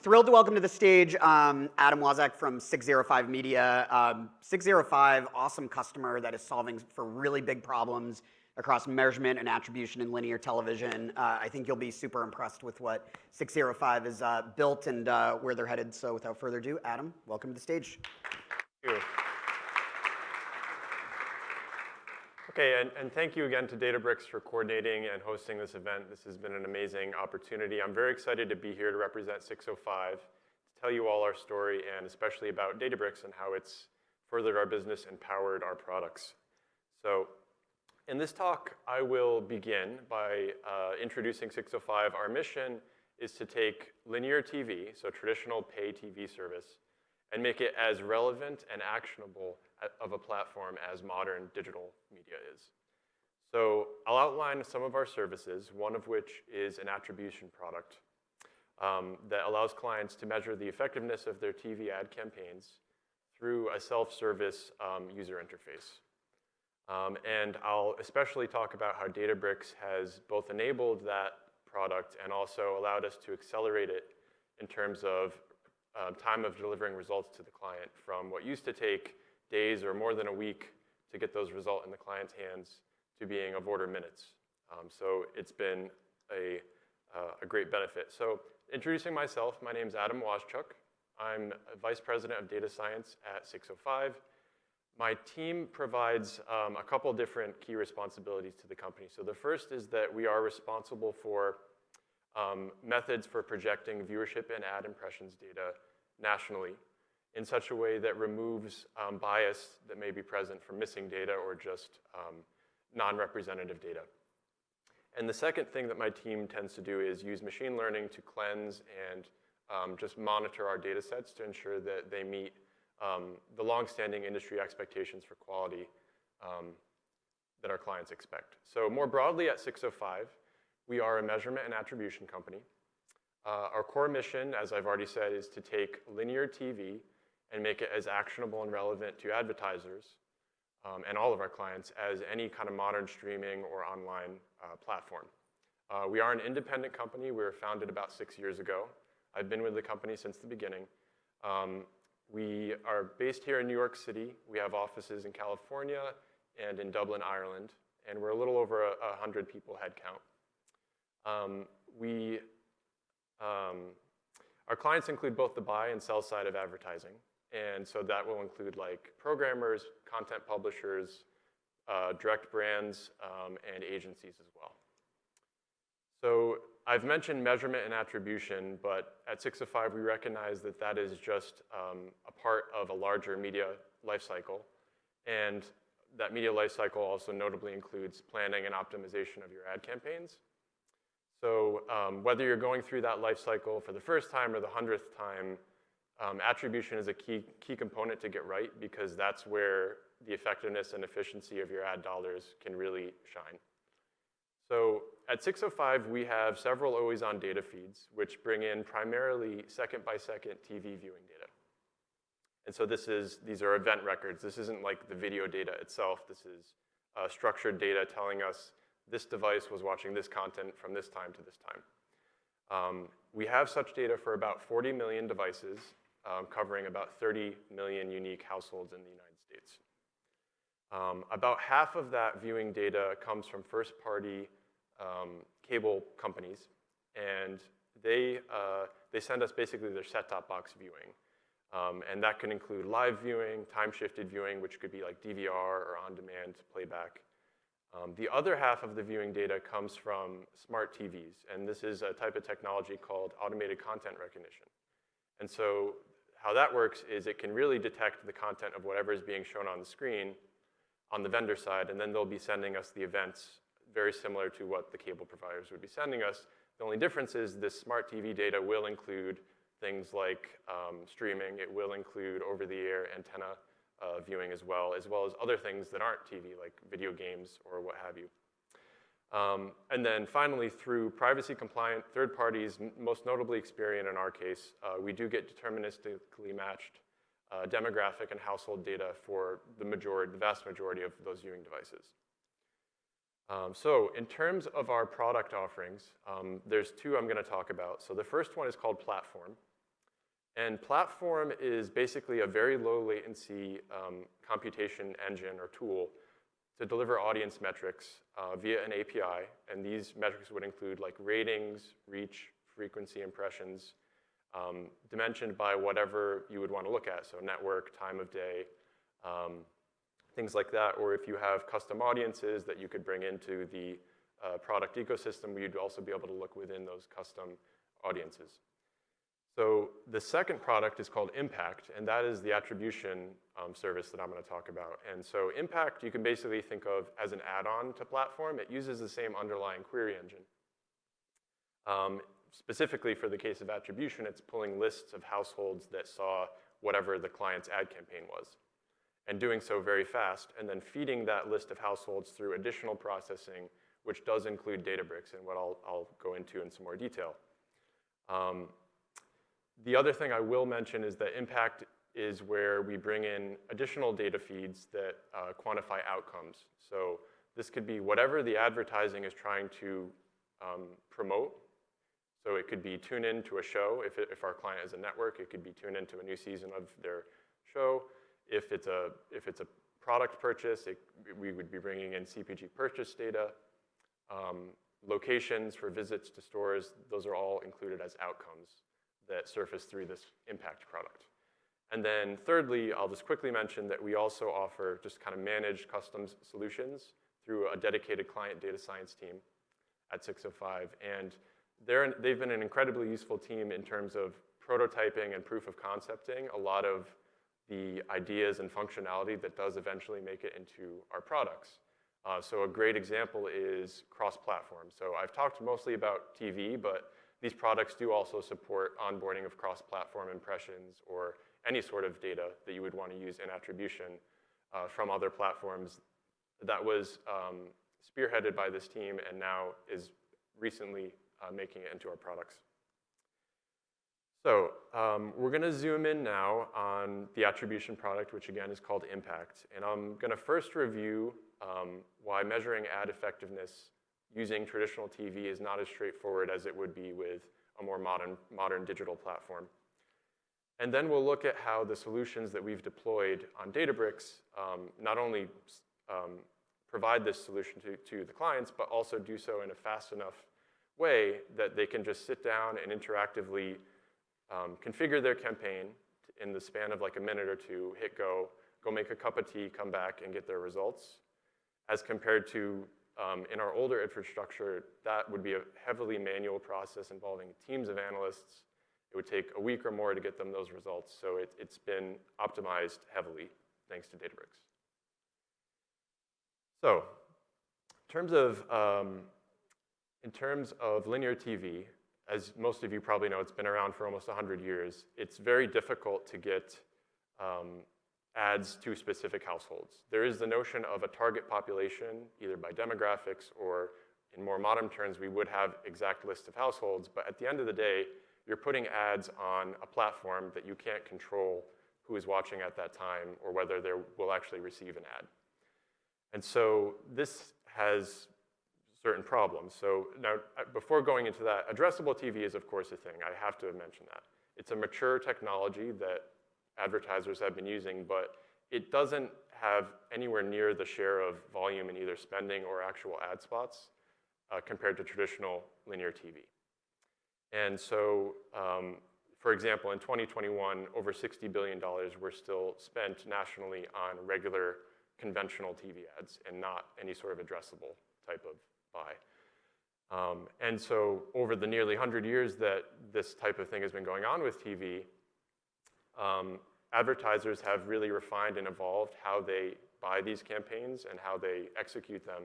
Thrilled to welcome to the stage Adam Waszczak from 605 Media. 605, awesome customer that is solving for really big problems across measurement and attribution in linear television. I think you'll be super impressed with what 605 is built and where they're headed. So without further ado, Adam, welcome to the stage. Thank you. Okay, and thank you again to Databricks for coordinating and hosting this event. This has been an amazing opportunity. I'm very excited to be here to represent 605, to tell you all our story, and especially about Databricks and how it's furthered our business and powered our products. So in this talk, I will begin by introducing 605. Our mission is to take linear TV, so traditional pay TV service, and make it as relevant and actionable of a platform as modern digital media is. So I'll outline some of our services, one of which is an attribution product that allows clients to measure the effectiveness of their TV ad campaigns through a self-service user interface. And I'll especially talk about how Databricks has both enabled that product and also allowed us to accelerate it in terms of time of delivering results to the client from what used to take days or more than a week to get those results in the client's hands to being of order minutes. So it's been a great benefit. So introducing myself, my name is Adam Waszczak. I'm a Vice President of Data Science at 605. My team provides a couple different key responsibilities to the company. So the first is that we are responsible for methods for projecting viewership and ad impressions data nationally in such a way that removes bias that may be present from missing data or just non-representative data. And the second thing that my team tends to do is use machine learning to cleanse and just monitor our data sets to ensure that they meet the long-standing industry expectations for quality that our clients expect. So more broadly at 605, we are a measurement and attribution company. Our core mission, as I've already said, is to take linear TV and make it as actionable and relevant to advertisers and all of our clients as any kind of modern streaming or online platform. We are an independent company. We were founded about 6 years ago. I've been with the company since the beginning. We are based here in New York City. We have offices in California and in Dublin, Ireland, and we're a little over 100 people headcount. Our clients include both the buy and sell side of advertising. And so that will include like programmers, content publishers, direct brands, and agencies as well. So I've mentioned measurement and attribution, but at 605 we recognize that that is just a part of a larger media lifecycle. And that media lifecycle also notably includes planning and optimization of your ad campaigns. So whether you're going through that life cycle for the first time or the 100th time, attribution is a key component to get right because that's where the effectiveness and efficiency of your ad dollars can really shine. So at 605, we have several always-on data feeds, which bring in primarily second-by-second TV viewing data. And so these are event records. This isn't like the video data itself. This is structured data telling us this device was watching this content from this time to this time. We have such data for about 40 million devices, covering about 30 million unique households in the United States. About half of that viewing data comes from first-party cable companies, and they send us basically their set-top box viewing. And that can include live viewing, time-shifted viewing, which could be like DVR or on-demand playback. The other half of the viewing data comes from smart TVs, and this is a type of technology called automated content recognition. And so how that works is it can really detect the content of whatever is being shown on the screen on the vendor side, and then they'll be sending us the events very similar to what the cable providers would be sending us. The only difference is this smart TV data will include things like streaming. It will include over-the-air antenna viewing as well as other things that aren't TV, like video games or what have you. And then finally, through privacy-compliant third parties, most notably Experian in our case, we do get deterministically matched demographic and household data for the vast majority of those viewing devices. So in terms of our product offerings, there's two I'm going to talk about. So the first one is called Platform. And platform is basically a very low latency computation engine or tool to deliver audience metrics via an API. And these metrics would include like ratings, reach, frequency, impressions, dimensioned by whatever you would want to look at. So network, time of day, things like that. Or if you have custom audiences that you could bring into the product ecosystem, you'd also be able to look within those custom audiences. So the second product is called Impact, and that is the attribution service that I'm going to talk about. And so Impact, you can basically think of as an add-on to platform. It uses the same underlying query engine. Specifically for the case of attribution, it's pulling lists of households that saw whatever the client's ad campaign was, and doing so very fast, and then feeding that list of households through additional processing, which does include Databricks, and what I'll go into in some more detail. The other thing I will mention is that Impact is where we bring in additional data feeds that quantify outcomes. So this could be whatever the advertising is trying to promote. So it could be tune in to a show. If our client is a network, it could be tune into a new season of their show. If it's a product purchase, we would be bringing in CPG purchase data. Locations for visits to stores, those are all included as outcomes that surface through this Impact product. And then thirdly, I'll just quickly mention that we also offer just kind of managed custom solutions through a dedicated client data science team at 605. And they've been an incredibly useful team in terms of prototyping and proof of concepting a lot of the ideas and functionality that does eventually make it into our products. So a great example is cross-platform. So I've talked mostly about TV, but these products do also support onboarding of cross-platform impressions or any sort of data that you would want to use in attribution from other platforms. That was spearheaded by this team and now is recently making it into our products. So we're going to zoom in now on the attribution product, which again is called Impact. And I'm going to first review why measuring ad effectiveness using traditional TV is not as straightforward as it would be with a more modern digital platform. And then we'll look at how the solutions that we've deployed on Databricks not only provide this solution to the clients, but also do so in a fast enough way that they can just sit down and interactively configure their campaign in the span of like a minute or two, hit go make a cup of tea, come back and get their results, as compared to in our older infrastructure, that would be a heavily manual process involving teams of analysts. It would take a week or more to get them those results. So it's been optimized heavily thanks to Databricks. So in terms of linear TV, as most of you probably know, it's been around for almost 100 years. It's very difficult to get ads to specific households. There is the notion of a target population, either by demographics or in more modern terms, we would have exact lists of households. But at the end of the day, you're putting ads on a platform that you can't control who is watching at that time or whether they will actually receive an ad. And so this has certain problems. So now, before going into that, addressable TV is, of course, a thing. I have to mention that. It's a mature technology that advertisers have been using, but it doesn't have anywhere near the share of volume in either spending or actual ad spots compared to traditional linear TV. And so, for example, in 2021, over $60 billion were still spent nationally on regular conventional TV ads and not any sort of addressable type of buy. And so over the nearly 100 years that this type of thing has been going on with TV, advertisers have really refined and evolved how they buy these campaigns and how they execute them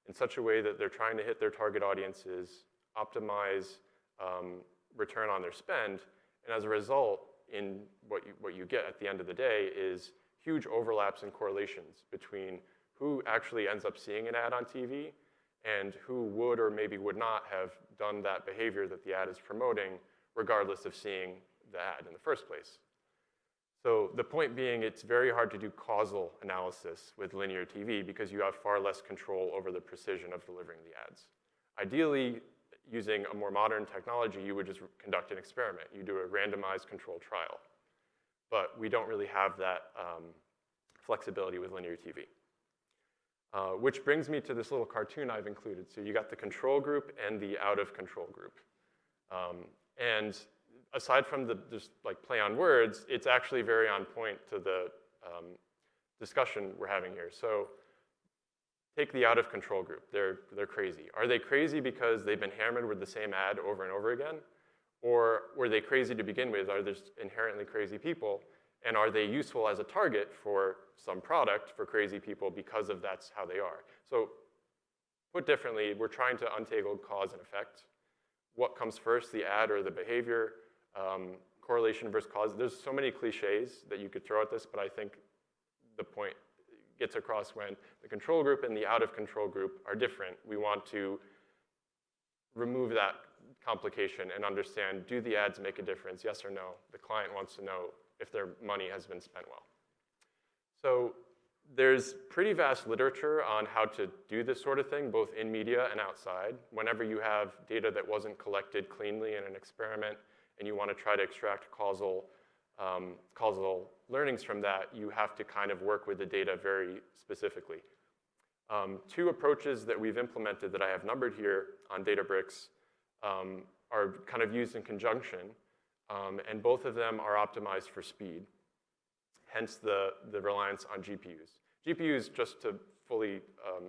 in such a way that they're trying to hit their target audiences, optimize return on their spend, and as a result, in what you get at the end of the day is huge overlaps and correlations between who actually ends up seeing an ad on TV and who would or maybe would not have done that behavior that the ad is promoting, regardless of seeing the ad in the first place. So the point being, it's very hard to do causal analysis with linear TV because you have far less control over the precision of delivering the ads. Ideally, using a more modern technology, you would just conduct an experiment. You do a randomized controlled trial. But we don't really have that flexibility with linear TV. Which brings me to this little cartoon I've included. So you got the control group and the out of control group. And aside from the just like play on words, it's actually very on point to the discussion we're having here. So take the out of control group. They're crazy. Are they crazy because they've been hammered with the same ad over and over again? Or were they crazy to begin with? Are they just inherently crazy people? And are they useful as a target for some product for crazy people because of that's how they are? So put differently, we're trying to untangle cause and effect. What comes first, the ad or the behavior? Correlation versus cause. There's so many cliches that you could throw at this, but I think the point gets across when the control group and the out of control group are different. We want to remove that complication and understand, do the ads make a difference, yes or no? The client wants to know if their money has been spent well. So there's pretty vast literature on how to do this sort of thing, both in media and outside. Whenever you have data that wasn't collected cleanly in an experiment and you want to try to extract causal learnings from that, you have to kind of work with the data very specifically. Two approaches that we've implemented that I have numbered here on Databricks are kind of used in conjunction, and both of them are optimized for speed, hence the reliance on GPUs. GPUs, just to fully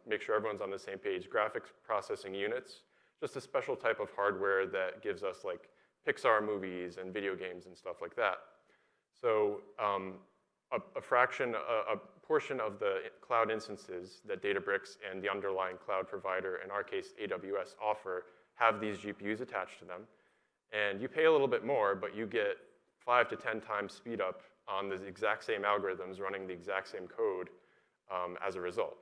make sure everyone's on the same page, graphics processing units, just a special type of hardware that gives us like Pixar movies and video games and stuff like that. So a portion of the cloud instances that Databricks and the underlying cloud provider, in our case AWS, offer have these GPUs attached to them. And you pay a little bit more, but you get 5 to 10 times speed up on the exact same algorithms running the exact same code as a result.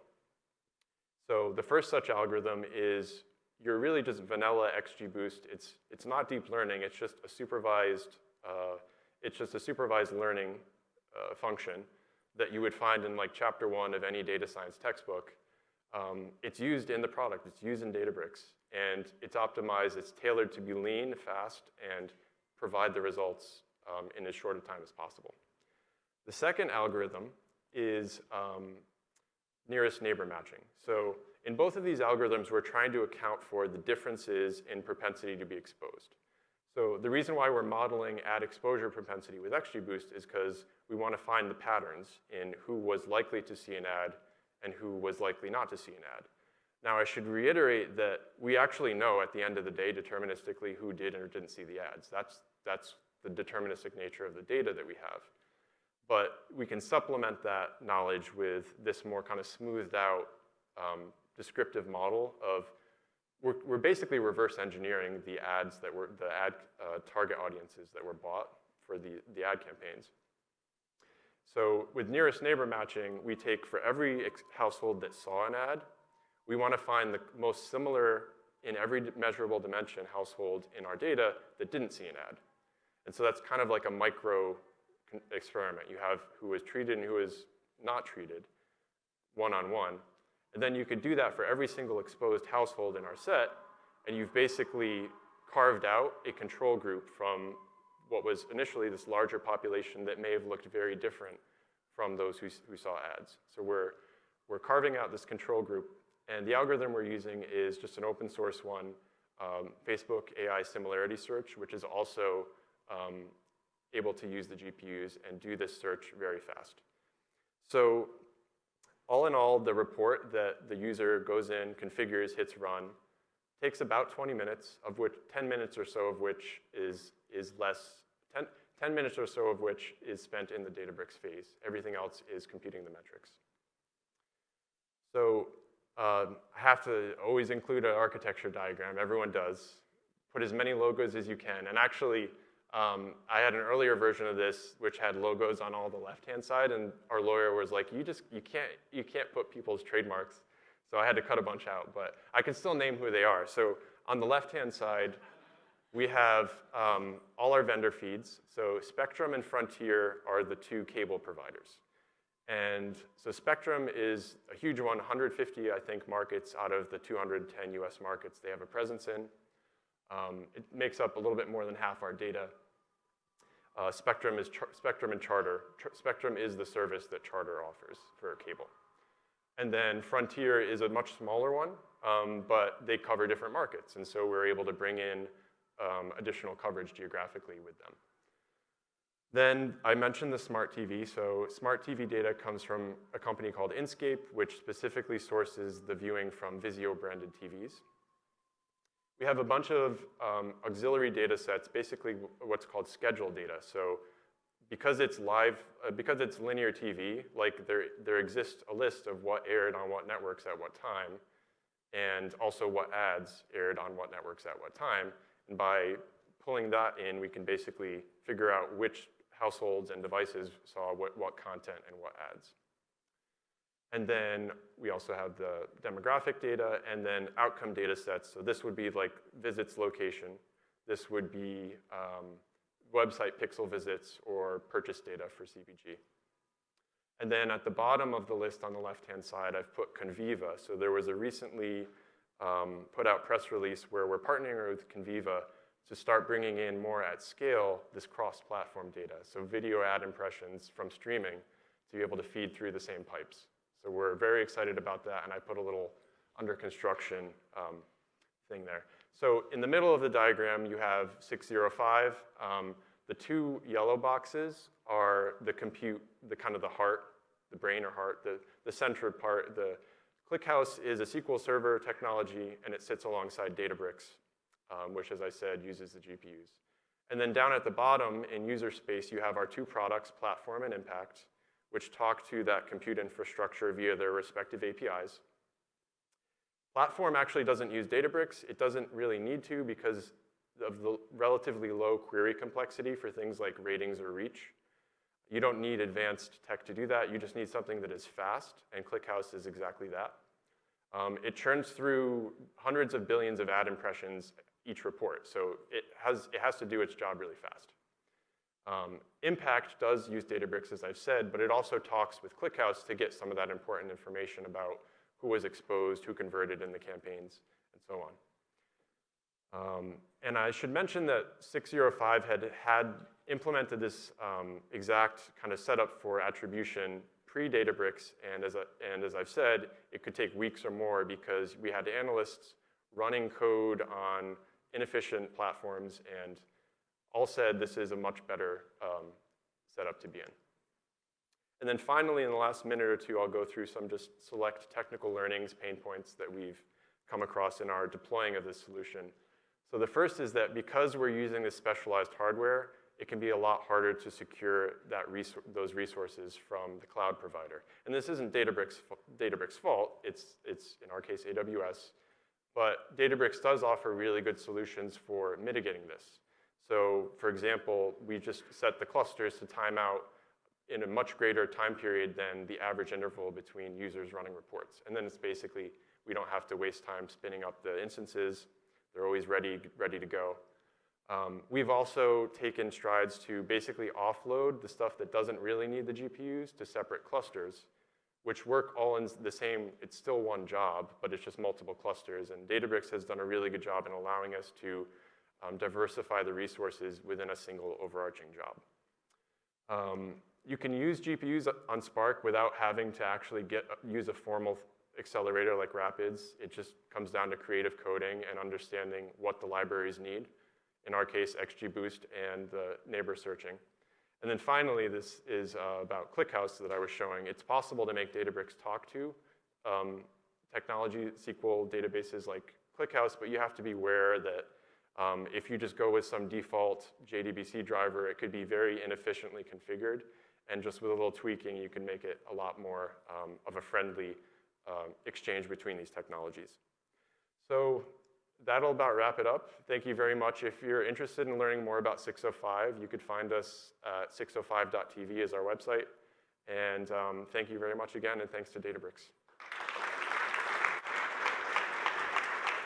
So the first such algorithm is you're really just vanilla XGBoost. It's not deep learning. It's just a supervised learning function that you would find in like chapter 1 of any data science textbook. It's used in the product. It's used in Databricks. And it's optimized. It's tailored to be lean, fast, and provide the results in as short a time as possible. The second algorithm is nearest neighbor matching. So in both of these algorithms, we're trying to account for the differences in propensity to be exposed. So the reason why we're modeling ad exposure propensity with XGBoost is because we want to find the patterns in who was likely to see an ad and who was likely not to see an ad. Now, I should reiterate that we actually know at the end of the day deterministically who did or didn't see the ads. That's the deterministic nature of the data that we have. But we can supplement that knowledge with this more kind of smoothed out descriptive model of we're basically reverse engineering the ads that were the ad target audiences that were bought for the ad campaigns. So with nearest neighbor matching, we take for every household that saw an ad, we want to find the most similar in every measurable dimension household in our data that didn't see an ad. And so that's kind of like a micro experiment. You have who was treated and who was not treated, one-on-one. And then you could do that for every single exposed household in our set, and you've basically carved out a control group from what was initially this larger population that may have looked very different from those who saw ads. So we're carving out this control group, and the algorithm we're using is just an open source one, Facebook AI similarity search, which is also able to use the GPUs and do this search very fast. So all in all, the report that the user goes in, configures, hits run, takes about 20 minutes, of which 10 minutes or so of which is less, 10 minutes or so of which is spent in the Databricks phase. Everything else is computing the metrics. So I have to always include an architecture diagram. Everyone does. Put as many logos as you can. And actually, I had an earlier version of this which had logos on all the left-hand side, and our lawyer was like, you can't put people's trademarks. So I had to cut a bunch out, but I can still name who they are. So on the left-hand side, we have all our vendor feeds. So Spectrum and Frontier are the two cable providers. And so Spectrum is a huge one, 150, I think, markets out of the 210 US markets they have a presence in. It makes up a little bit more than half our data. Spectrum and Charter. Spectrum is the service that Charter offers for cable. And then Frontier is a much smaller one, but they cover different markets. And so we're able to bring in additional coverage geographically with them. Then I mentioned the smart TV. So smart TV data comes from a company called Inscape, which specifically sources the viewing from Vizio-branded TVs. We have a bunch of auxiliary data sets, basically what's called scheduled data. So because it's linear TV, like there exists a list of what aired on what networks at what time, and also what ads aired on what networks at what time. And by pulling that in, we can basically figure out which households and devices saw what content and what ads. And then we also have the demographic data and then outcome data sets. So this would be like visits location. This would be website pixel visits or purchase data for CPG. And then at the bottom of the list on the left-hand side, I've put Conviva. So there was a recently put out press release where we're partnering with Conviva to start bringing in more at scale this cross-platform data. So video ad impressions from streaming to be able to feed through the same pipes. So we're very excited about that, and I put a little under construction thing there. So in the middle of the diagram, you have 605. The two yellow boxes are the compute, the kind of the heart, the brain or heart, the centered part. The ClickHouse is a SQL Server technology, and it sits alongside Databricks, which, as I said, uses the GPUs. And then down at the bottom in user space, you have our two products, Platform and Impact, which talk to that compute infrastructure via their respective APIs. Platform actually doesn't use Databricks. It doesn't really need to because of the relatively low query complexity for things like ratings or reach. You don't need advanced tech to do that. You just need something that is fast, and ClickHouse is exactly that. It churns through hundreds of billions of ad impressions each report, so it has to do its job really fast. Impact does use Databricks, as I've said, but it also talks with ClickHouse to get some of that important information about who was exposed, who converted in the campaigns, and so on. And I should mention that 605 had implemented this exact kind of setup for attribution pre-Databricks, and as I've said, it could take weeks or more because we had analysts running code on inefficient platforms, and all said, this is a much better setup to be in. And then finally, in the last minute or two, I'll go through some just select technical learnings, pain points that we've come across in our deploying of this solution. So the first is that because we're using this specialized hardware, it can be a lot harder to secure those resources from the cloud provider. And this isn't Databricks' fault. It's in our case, AWS. But Databricks does offer really good solutions for mitigating this. So for example, we just set the clusters to time out in a much greater time period than the average interval between users running reports. And then it's basically, we don't have to waste time spinning up the instances. They're always ready to go. We've also taken strides to basically offload the stuff that doesn't really need the GPUs to separate clusters, which work all in the same, it's still one job, but it's just multiple clusters. And Databricks has done a really good job in allowing us to diversify the resources within a single overarching job. You can use GPUs on Spark without having to actually use a formal accelerator like Rapids. It just comes down to creative coding and understanding what the libraries need. In our case, XGBoost and the neighbor searching. And then finally, this is about ClickHouse that I was showing. It's possible to make Databricks talk to technology SQL databases like ClickHouse, but you have to be aware that if you just go with some default JDBC driver, it could be very inefficiently configured. And just with a little tweaking, you can make it a lot more of a friendly exchange between these technologies. So that'll about wrap it up. Thank you very much. If you're interested in learning more about 605, you could find us at 605.tv as our website. And thank you very much again, and thanks to Databricks.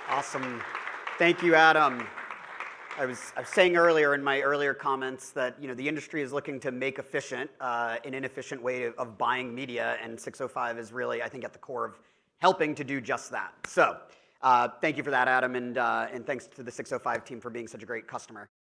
Awesome. Thank you, Adam. I was saying earlier in my earlier comments that the industry is looking to make efficient an inefficient way of buying media, and 605 is really, I think, at the core of helping to do just that. So Thank you for that, Adam, and thanks to the 605 team for being such a great customer.